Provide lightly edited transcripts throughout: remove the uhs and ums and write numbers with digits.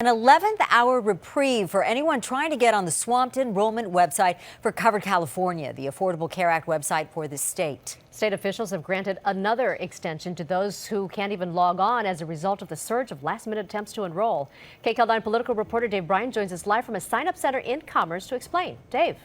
An 11th hour reprieve for anyone trying to get on the swamped enrollment website for Covered California, the Affordable Care Act website for the state. State officials have granted another extension to those who can't even log on as a result of the surge of last-minute attempts to enroll. KCAL 9 political reporter Dave Bryan joins us live from a sign-up center in Commerce to explain. Dave.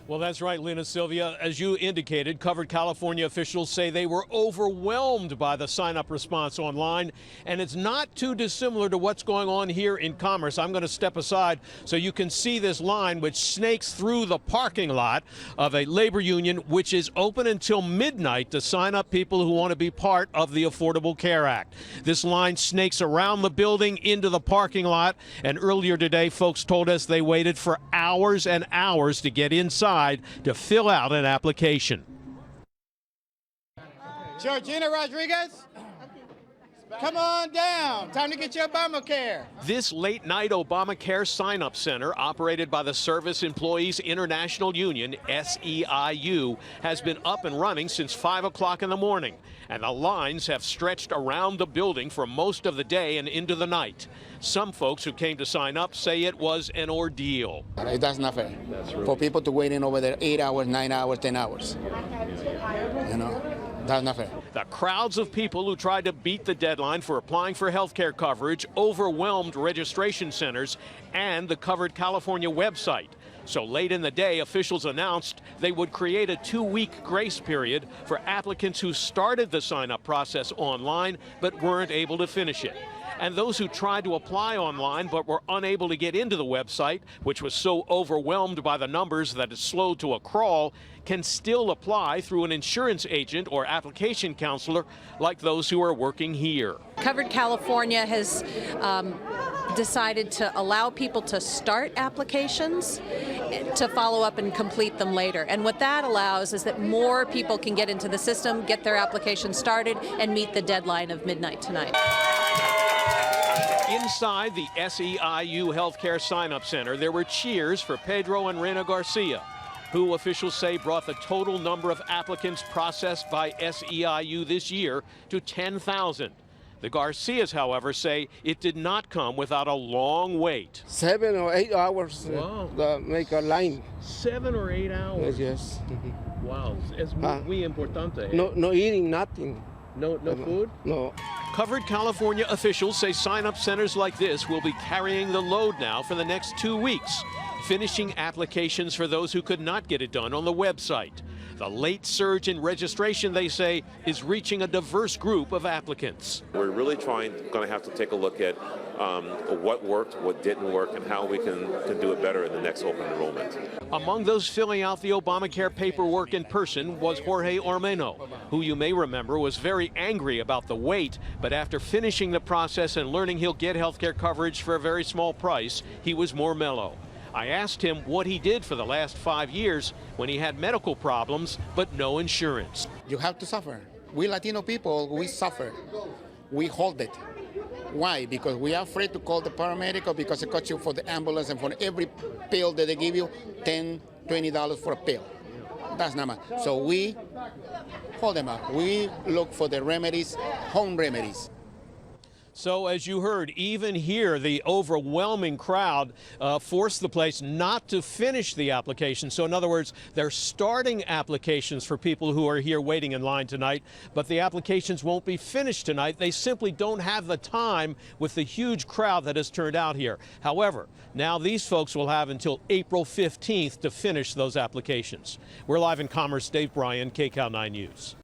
Well, that's right, Lena Sylvia. As you indicated, Covered California officials say they were overwhelmed by the sign-up response online, and it's not too dissimilar to what's going on here in Commerce. I'm going to step aside so you can see this line which snakes through the parking lot of a labor union which is open until midnight to sign up people who want to be part of the Affordable Care Act. This line snakes around the building into the parking lot, and earlier today folks told us they waited for hours and hours to get inside to fill out an application. Georgina Rodriguez, come on down. Time to get your Obamacare. This late-night Obamacare sign-up center, operated by the Service Employees International Union, SEIU, has been up and running since 5 o'clock in the morning, and the lines have stretched around the building for most of the day and into the night. Some folks who came to sign up say it was an ordeal. That's not fair. For people to wait in over there 8 hours, 9 hours, 10 hours. You know, that's not fair. The crowds of people who tried to beat the deadline for applying for health care coverage overwhelmed registration centers and the Covered California website. So late in the day, officials announced they would create a 2-week grace period for applicants who started the sign-up process online but weren't able to finish it. And those who tried to apply online but were unable to get into the website, which was so overwhelmed by the numbers that it slowed to a crawl, can still apply through an insurance agent or application counselor like those who are working here. Covered California has decided to allow people to start applications to follow up and complete them later. And what that allows is that more people can get into the system, get their application started, and meet the deadline of midnight tonight. Inside the SEIU Healthcare Sign-Up Center, there were cheers for Pedro and Reina Garcia, who officials say brought the total number of applicants processed by SEIU this year to 10,000. The Garcias, however, say it did not come without a long wait. 7 or 8 hours make a line. 7 or 8 hours? Yes. Wow, es muy importante. No eating nothing. No food? No. Covered California officials say sign-up centers like this will be carrying the load now for the next 2 weeks, finishing applications for those who could not get it done on the website. The late surge in registration, they say, is reaching a diverse group of applicants. We're really going to have to take a look at what worked, what didn't work, and how we can do it better in the next open enrollment. Among those filling out the Obamacare paperwork in person was Jorge Ormeno, who you may remember was very angry about the wait, but after finishing the process and learning he'll get health care coverage for a very small price, he was more mellow. I asked him what he did for the last 5 years when he had medical problems but no insurance. You have to suffer. We Latino people, we suffer. We hold it. Why? Because we are afraid to call the paramedic, or because it costs you for the ambulance and for every pill that they give you, $10, $20 for a pill. That's not much. So we hold them up. We look for the remedies, home remedies. So as you heard, even here, the overwhelming crowd forced the place not to finish the application. So in other words, they're starting applications for people who are here waiting in line tonight, but the applications won't be finished tonight. They simply don't have the time with the huge crowd that has turned out here. However, now these folks will have until April 15th to finish those applications. We're live in Commerce. Dave Bryan, KCAL 9 News.